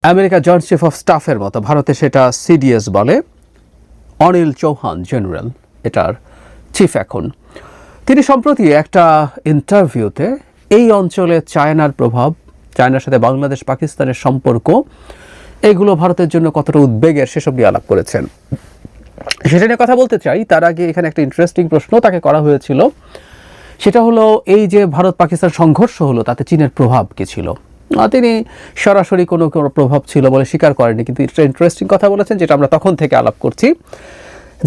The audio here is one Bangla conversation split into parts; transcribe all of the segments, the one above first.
আমেরিকা জয়েন্ট চিফ অফ স্টাফের মতো ভারতে সেটা সিডিএস বলে। অনিল চৌহান জেনারেল এটার চিফ এখন। তিনি সম্প্রতি একটা ইন্টারভিউতে এই অঞ্চলে চায়নার প্রভাব, চায়নার সাথে বাংলাদেশ পাকিস্তানের সম্পর্ক, এগুলো ভারতের জন্য কতটা উদ্বেগের সেসব নিয়ে আলাপ করেছেন। সেটা নিয়ে কথা বলতে চাই। তার আগে এখানে একটা ইন্টারেস্টিং প্রশ্ন তাকে করা হয়েছিল, সেটা হলো এই যে ভারত পাকিস্তান সংঘর্ষ হলো তাতে চীনের প্রভাব কী ছিল। তিনি সরাসরি কোনো প্রভাব ছিল বলে স্বীকার করেননি, কিন্তু এটা ইন্টারেস্টিং কথা বলেছেন যেটা আমরা তখন থেকে আলাপ করছি,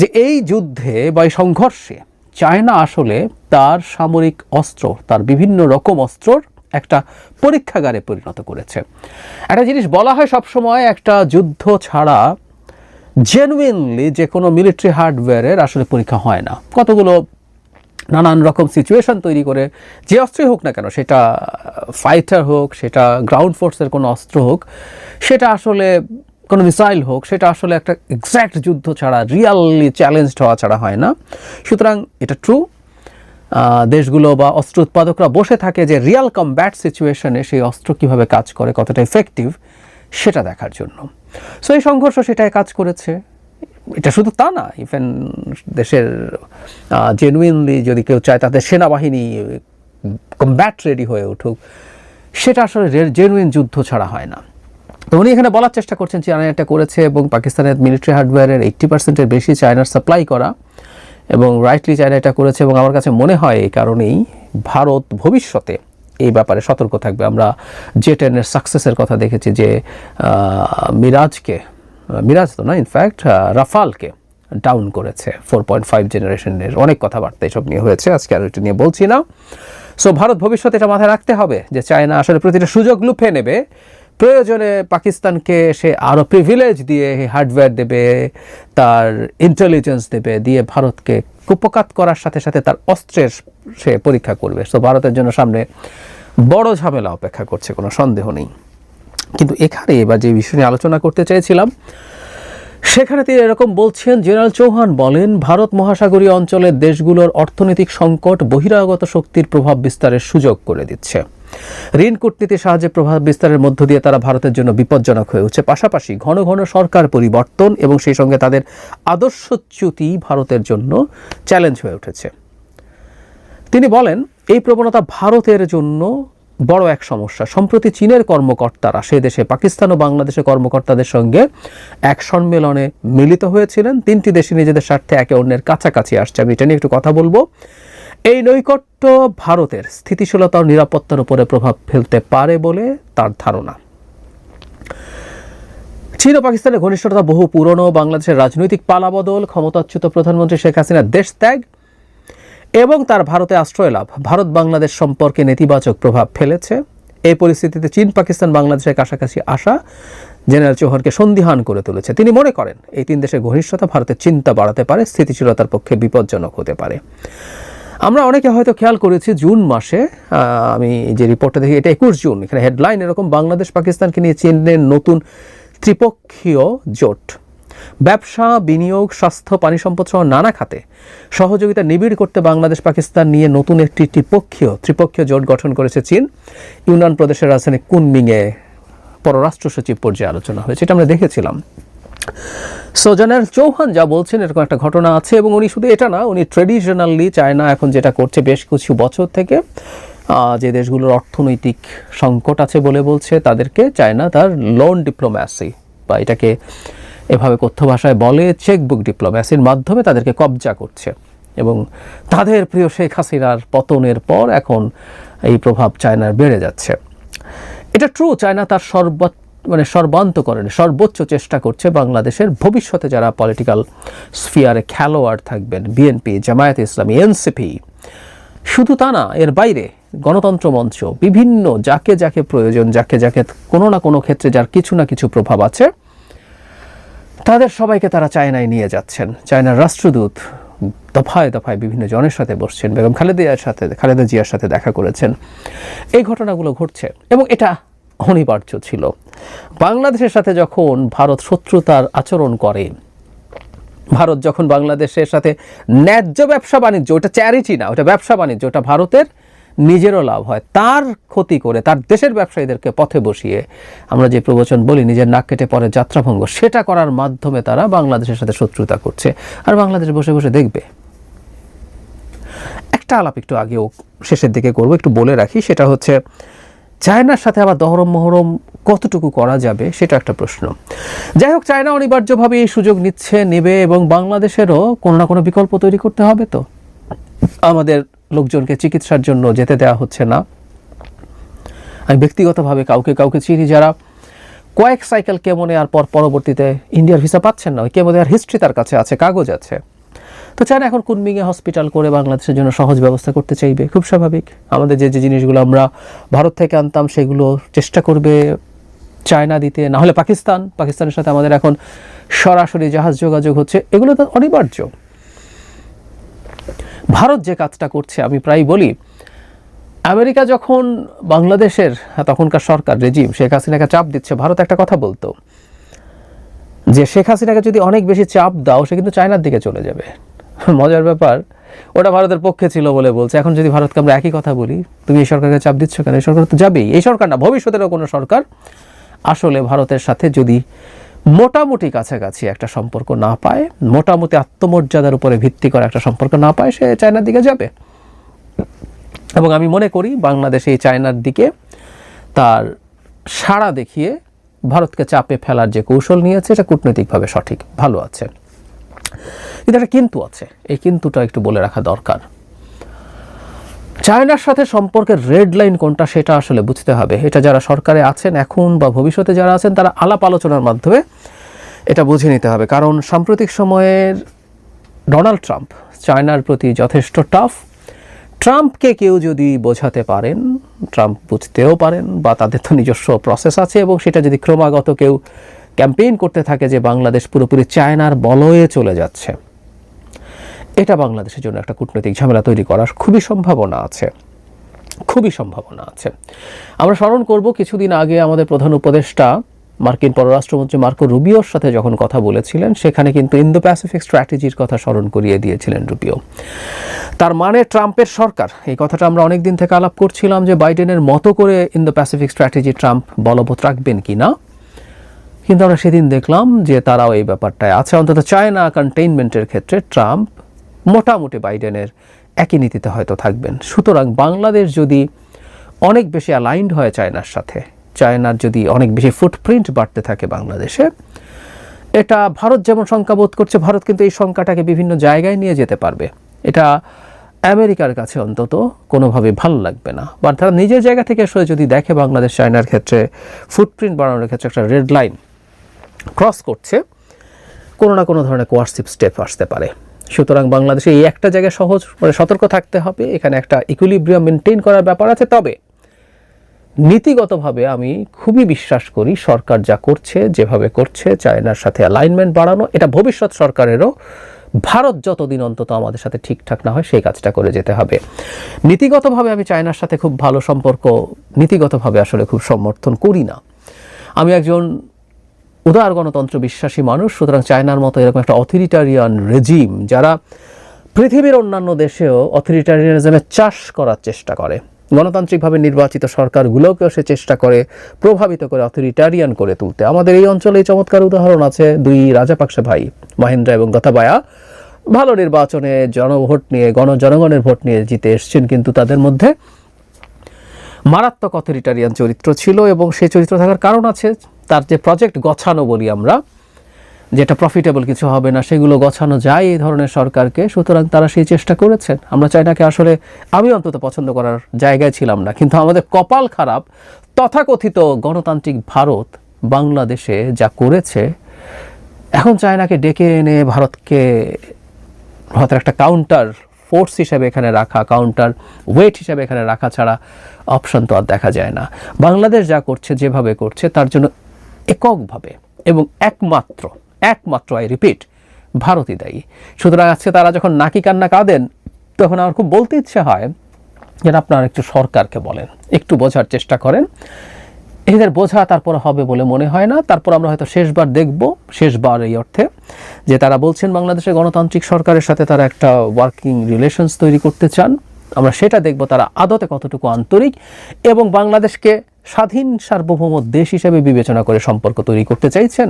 যে এই যুদ্ধে বা এই সংঘর্ষে চায়না আসলে তার সামরিক অস্ত্র, তার বিভিন্ন রকম অস্ত্রর একটা পরীক্ষাগারে পরিণত করেছে। একটা জিনিস বলা হয় সবসময়, একটা যুদ্ধ ছাড়া জেনুইনলি যে কোনো মিলিটারি হার্ডওয়্যারের আসলে পরীক্ষা হয় না। কতগুলো নানান রকম সিচুয়েশন তৈরি করে যে অস্ত্রই হোক না কেন, সেটা ফাইটার হোক, সেটা গ্রাউন্ড ফোর্সের কোনো অস্ত্র হোক, সেটা আসলে কোনো মিসাইল হোক, সেটা আসলে একটা এক্স্যাক্ট যুদ্ধ ছাড়া, রিয়ালি চ্যালেঞ্জড হওয়া ছাড়া হয় না। সুতরাং এটা ট্রু, দেশগুলো বা অস্ত্র উৎপাদকরা বসে থাকে যে রিয়াল কমব্যাট সিচুয়েশনে সেই অস্ত্র কীভাবে কাজ করে, কতটা এফেক্টিভ সেটা দেখার জন্য। সো এই সংঘর্ষ সেটাই কাজ করেছে। এটা শুধু তা না, ইভেন দেশের জেনুইনলি যদি কেউ চায় তাদের সেনাবাহিনী কমব্যাট রেডি হয়ে উঠুক, সেটা আসলে জেনুইন যুদ্ধ ছাড়া হয় না। তো উনি এখানে বলার চেষ্টা করছেন চায়না এটা করেছে এবং পাকিস্তানের মিলিটারি হার্ডওয়্যারের 80%-এর বেশি চায়নার সাপ্লাই করা, এবং রাইটলি চায়না এটা করেছে। এবং আমার কাছে মনে হয় এই কারণেই ভারত ভবিষ্যতে এই ব্যাপারে সতর্ক থাকবে। আমরা জে-10-এর সাকসেসের কথা দেখেছি, যে মিরাজ তো না, ইনফ্যাক্ট রাফালকে ডাউন করেছে। 4.5 জেনারেশনের অনেক কথাবার্তা এসব নিয়ে হয়েছে, আজকে আর এটা নিয়ে বলছি না। সো ভারত ভবিষ্যতে এটা মাথায় রাখতে হবে যে চায়না আসলে প্রতিটা সুযোগ লুফে নেবে, প্রয়োজনে পাকিস্তানকে সে আরও প্রিভিলেজ দিয়ে হার্ডওয়্যার দেবে, তার ইন্টেলিজেন্স দেবে, দিয়ে ভারতকে কুপকাত করার সাথে সাথে তার অস্ত্রের সে পরীক্ষা করবে। সো ভারতের জন্য সামনে বড় ঝামেলা অপেক্ষা করছে, কোনো সন্দেহ নেই। কিন্তু এখানে এবার যে বিষয় নিয়ে আলোচনা করতে চাইছিলাম, সেখানে তিনি এরকম বলছেন। জেনারেল চৌহান বলেন, ভারত মহাসাগরীয় অঞ্চলের দেশগুলোর অর্থনৈতিক সংকট বহিরাগত শক্তির প্রভাব বিস্তারের সুযোগ করে দিচ্ছে। ঋণ কূটনীতির সাহায্যে প্রভাব বিস্তারের মধ্য দিয়ে তারা ভারতের জন্য বিপজ্জনক হয়ে উঠছে। পাশাপাশি ঘন ঘন সরকার পরিবর্তন এবং সেই সঙ্গে তাদের আদর্শচ্যুতি ভারতের জন্য চ্যালেঞ্জ হয়ে উঠেছে। তিনি বলেন, এই প্রবণতা ভারতের জন্য বড় এক সমস্যা। সম্প্রতি চীনের কর্মকর্তারা সে দেশে পাকিস্তান ও বাংলাদেশের কর্মকর্তাদের সঙ্গে এক সম্মেলনে মিলিত হয়েছিলেন। তিনটি দেশে নিজেদের স্বার্থে একে অন্যের কাছাকাছি আসছে। আমি এটা নিয়ে একটু কথা বলবো। এই নৈকট্য ভারতের স্থিতিশীলতা ও নিরাপত্তার উপরে প্রভাব ফেলতে পারে বলে তার ধারণা। চীন ও পাকিস্তানের ঘনিষ্ঠতা বহু পুরনো। বাংলাদেশের রাজনৈতিক পালাবদল, ক্ষমতাচ্যুত প্রধানমন্ত্রী শেখ হাসিনার দেশ ত্যাগ এবং তার ভারতে আশ্রয় লাভ ভারত বাংলাদেশ সম্পর্কে নেতিবাচক প্রভাব ফেলেছে। এই পরিস্থিতিতে চীন পাকিস্তান বাংলাদেশের কাছাকাছি আসা জেনারেল চৌহানকে সন্দিহান করে তুলেছে। তিনি মনে করেন এই তিন দেশের ঘনিষ্ঠতা ভারতের চিন্তা বাড়াতে পারে, স্থিতিশীলতার পক্ষে বিপজ্জনক হতে পারে। আমরা অনেকে হয়তো খেয়াল করেছি, জুন মাসে আমি যে রিপোর্টটা দেখি, এটা 21 জুন, এখানে হেডলাইন এরকম, বাংলাদেশ পাকিস্তানকে নিয়ে চীনের নতুন ত্রিপক্ষীয় জোট, ব্যবসা, বিনিয়োগ, স্বাস্থ্য, পানি সম্পদ সহ নানা খাতে সহযোগিতা নিবিড় করতে বাংলাদেশ পাকিস্তান নিয়ে নতুন একটি ত্রিপক্ষীয় জোট গঠন করেছে চীন। ইউনান প্রদেশের রাজধানী কুনমিংয়ে পররাষ্ট্র সচিব পর্যায়ে আলোচনা হয়েছে, এটা আমরা দেখেছিলাম। সো জেনারেল চৌহান যা বলছেন এরকম একটা ঘটনা আছে, এবং উনি শুধু এটা না, উনি ট্রেডিশনালি চায়না এখন যেটা করছে বেশ কিছু বছর থেকে, যে দেশগুলোর অর্থনৈতিক সংকট আছে বলে বলছে, তাদেরকে চায়না তার লোন ডিপ্লোম্যাসি, বা এটাকে এভাবে কথ্য ভাষায় বলে চেকবুক ডিপ্লোম্যাসির মাধ্যমে তাদেরকে কবজা করছে। এবং তাদের প্রিয় শেখ হাসিনার পতনের পর এখন এই প্রভাব চায়নার বেড়ে যাচ্ছে। এটা ট্রু, চায়না তার সর্বান্তকরণে সর্বোচ্চ চেষ্টা করছে বাংলাদেশের ভবিষ্যতে যারা পলিটিক্যাল স্ফিয়ারে খেলোয়াড় থাকবেন, বিএনপি, জামায়াতে ইসলামী, এনসিপি, শুধু তা না, এর বাইরে গণতন্ত্র মঞ্চ, বিভিন্ন যাকে যাকে প্রয়োজন, যাকে যাকে কোনো না কোনো ক্ষেত্রে যার কিছু না কিছু প্রভাব আছে, তাদের সবাইকে তারা চায়নায় নিয়ে যাচ্ছেন। চায়নার রাষ্ট্রদূত দফায় দফায় বিভিন্ন জনের সাথে বসছেন, বেগম খালেদা জিয়ার সাথে দেখা করেছেন। এই ঘটনাগুলো ঘটছে এবং এটা অনিবার্য ছিল। বাংলাদেশের সাথে যখন ভারত শত্রুতার আচরণ করে, ভারত যখন বাংলাদেশের সাথে ন্যায্য ব্যবসা বাণিজ্য, ওটা চ্যারিটি না, ওটা ব্যবসা বাণিজ্য, ওটা ভারতের নিজেরও লাভ হয়, তার ক্ষতি করে তার দেশের ব্যবসায়ীদেরকে পথে বসিয়ে আমরা যে প্রবচন বলি নিজের নাক কেটে পরে যাত্রাভঙ্গ, সেটা করার মাধ্যমে তারা বাংলাদেশের সাথে শত্রুতা করছে, আর বাংলাদেশ বসে বসে দেখবে। একটা আলাপ একটু আগেও শেষের দিকে করব, একটু বলে রাখি, সেটা হচ্ছে চায়নার সাথে আবার দহরম মহরম কতটুকু করা যাবে সেটা একটা প্রশ্ন। যাই হোক, চায়না অনিবার্যভাবে এই সুযোগ নেবে এবং বাংলাদেশেরও কোনো না কোনো বিকল্প তৈরি করতে হবে। তো আমাদের লোকজনকে চিকিৎসার জন্য যেতে দেওয়া হচ্ছে না। আমি ব্যক্তিগতভাবে কাউকে চিনি যারা কয়েক সাইকেল কেমো নেওয়ার পর পরবর্তীতে ইন্ডিয়ার ভিসা পাচ্ছেন না। ওই কেমো দেওয়ার হিস্ট্রি তার কাছে আছে, কাগজ আছে। তো চায়না এখন কুনমিংয়ে হসপিটাল করে বাংলাদেশের জন্য সহজ ব্যবস্থা করতে চাইবে, খুব স্বাভাবিক। আমাদের যে জিনিসগুলো আমরা ভারত থেকে আনতাম সেগুলো চেষ্টা করবে চায়না দিতে, না হলে পাকিস্তানের সাথে আমাদের এখন সরাসরি জাহাজ যোগাযোগ হচ্ছে, এগুলো তো অনিবার্য। ভারত যে কাজটা করছে, আমি প্রায় বলি, আমেরিকা যখন বাংলাদেশের তখনকার সরকার রেজিম শেখ হাসিনাকে চাপ দিচ্ছে, ভারত একটা কথা বলতো যে শেখ হাসিনাকে যদি অনেক বেশি চাপ দাও সে কিন্তু চায়নার দিকে চলে যাবে। মজার ব্যাপার, ওটা ভারতের পক্ষে ছিল বলে বলছে। এখন যদি ভারতকে আমরা একই কথা বলি, তুমি এই সরকারকে চাপ দিচ্ছ কেন, এই সরকার তো যাবেই। এই সরকার না, ভবিষ্যতেরও কোনো সরকার আসলে ভারতের সাথে যদি মোটামুটি কাছাকাছি একটা সম্পর্ক না পায়, মোটামুটি আত্মমর্যাদার উপরে ভিত্তি করে একটা সম্পর্ক না পায়, সে চায়নার দিকে যাবে। এবং আমি মনে করি বাংলাদেশ এই চায়নার দিকে তার সাড়া দেখিয়ে ভারতকে চাপে ফেলার যে কৌশল নিয়েছে এটা কূটনৈতিকভাবে সঠিক, ভালো আছে। কিন্তু একটা কিন্তু আছে, এই কিন্তুটা একটু বলে রাখা দরকার। চায়নার সাথে সম্পর্কের রেড লাইন কোনটা সেটা আসলে বুঝতে হবে। এটা যারা সরকারে আছেন এখন বা ভবিষ্যতে যারা আছেন তারা আলাপ আলোচনার মাধ্যমে এটা বুঝে নিতে হবে। কারণ সাম্প্রতিক সময়ের ডোনাল্ড ট্রাম্প চায়নার প্রতি যথেষ্ট টাফ। ট্রাম্পকে কেউ যদি বোঝাতে পারেন, ট্রাম্প বুঝতেও পারেন, বা তাদের তো নিজস্ব প্রসেস আছে, এবং সেটা যদি ক্রমাগত কেউ ক্যাম্পেইন করতে থাকে যে বাংলাদেশ পুরোপুরি চায়নার বলয়ে চলে যাচ্ছে, এটা বাংলাদেশের জন্য একটা কূটনৈতিক ঝামেলা তৈরি করার খুবই সম্ভাবনা আছে। আমরা স্মরণ করব কিছুদিন আগে আমাদের প্রধান উপদেষ্টা মার্কিন পররাষ্ট্রমন্ত্রী মার্কো রুবিওর সাথে যখন কথা বলেছিলেন, সেখানে কিন্তু ইন্দো প্যাসিফিক স্ট্র্যাটেজির কথা স্মরণ করিয়ে দিয়েছিলেন রুবিও। তার মানে ট্রাম্পের সরকার, এই কথাটা আমরা অনেক দিন থেকে আলাপ করছিলাম যে বাইডেনের মতো করে ইন্দো প্যাসিফিক স্ট্র্যাটেজি ট্রাম্প বলবৎ রাখবেন কিনা, কিন্তু আমরা সেদিন দেখলাম যে তারাও এই ব্যাপারটায় আছে। অন্তত চায়না কন্টেইনমেন্টের ক্ষেত্রে ট্রাম্প মোটামুটি বাইডেনের একই নীতিতে হয়তো থাকবেন। সুতরাং বাংলাদেশ যদি অনেক বেশি অ্যালাইন্ড হয় চায়নার সাথে, চায়নার যদি অনেক বেশি ফুটপ্রিন্ট বাড়তে থাকে বাংলাদেশে, এটা ভারত যেমন শঙ্কা বোধ করছে, ভারত কিন্তু এই শঙ্কাটাকে বিভিন্ন জায়গায় নিয়ে যেতে পারবে। এটা আমেরিকার কাছে অন্তত কোনোভাবে ভালো লাগবে না। বা তারা নিজের জায়গা থেকে এসে যদি দেখে বাংলাদেশ চায়নার ক্ষেত্রে ফুটপ্রিন্ট বাড়ানোর ক্ষেত্রে একটা রেড লাইন ক্রস করছে, কোনো না কোনো ধরনের কোয়ার্সিভ স্টেপ আসতে পারে। সুতরাং বাংলাদেশে এই একটা জায়গায় সতর্ক থাকতে হবে, এখানে একটা ইকুইলিব্রিয়াম মেনটেন করার ব্যাপার আছে। তবে নীতিগতভাবে আমি খুবই বিশ্বাস করি সরকার যা করছে, যেভাবে করছে, চায়নার সাথে অ্যালাইনমেন্ট বাড়ানো, এটা ভবিষ্যৎ সরকারেরও ভারত যতদিন অন্তত আমাদের সাথে ঠিকঠাক না হয় সেই কাজটা করে যেতে হবে। নীতিগতভাবে আমি চায়নার সাথে খুব ভালো সম্পর্ক নীতিগতভাবে আসলে খুব সমর্থন করি না। আমি একজন উদার গণতন্ত্র বিশ্বাসী মানুষ, সুতরাং চায়নার মতো এরকম একটা অথরিটারিয়ান রেজিম, যারা পৃথিবীর অন্যান্য দেশেও অথরিটারিয়ানিজমের চাষ করার চেষ্টা করে, গণতান্ত্রিকভাবে নির্বাচিত সরকারগুলোকেও সে চেষ্টা করে প্রভাবিত করে অথরিটারিয়ান করে তুলতে। আমাদের এই অঞ্চলে এই চমৎকার উদাহরণ আছে, দুই রাজাপাকসে ভাই মহেন্দ্রা এবং গোতাবায়া ভালো নির্বাচনে জনভোট নিয়ে জনগণের ভোট নিয়ে জিতে এসছেন, কিন্তু তাদের মধ্যে মারাত্মক অথরিটারিয়ান চরিত্র ছিল, এবং সেই চরিত্র থাকার কারণ আছে। তার যে প্রজেক্ট গছানো বলি আমরা, যেটা প্রফিটেবল কিছু হবে না, সেগুলো গছানো যায় এই ধরনের সরকারকে। সুতরাং তারা সেই চেষ্টা করেছেন। আমরা চায়নাকে আসলে, আমি অন্তত পছন্দ করার জায়গায় ছিলাম না, কিন্তু আমাদের কপাল খারাপ, তথাকথিত গণতান্ত্রিক ভারত বাংলাদেশে যা করেছে, এখন চায়নাকে ডেকে এনে ভারতের একটা কাউন্টার ফোর্স হিসেবে এখানে রাখা, কাউন্টার ওয়েট হিসেবে এখানে রাখা ছাড়া অপশন তো আর দেখা যায় না। বাংলাদেশ যা করছে, যেভাবে করছে, তার জন্য এককভাবে এবং একমাত্র আই রিপিট, ভারতই দায়ী। সুতরাং আজকে তারা যখন নাকি কান্না কাঁদেন, তখন আমার খুব বলতে ইচ্ছে হয় যে আপনারা একটু সরকারকে বলেন, একটু বোঝার চেষ্টা করেন। এদের বোঝা তারপর হবে বলে মনে হয় না। তারপর আমরা হয়তো শেষবার এই অর্থে যে তারা বলছেন বাংলাদেশের গণতান্ত্রিক সরকারের সাথে তারা একটা ওয়ার্কিং রিলেশনস তৈরি করতে চান, আমরা সেটা দেখব তারা আদতে কতটুকু আন্তরিক এবং বাংলাদেশকে স্বাধীন সার্বভৌম দেশ হিসেবে বিবেচনা করে সম্পর্ক তৈরি করতে চাইছেন,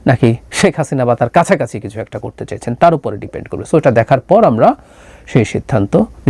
নাকি শেখ হাসিনা বা তার কাছাকাছি কিছু একটা করতে চাইছেন, তার উপরে ডিপেন্ড করবে। সো এটা দেখার পর আমরা সেই সিদ্ধান্ত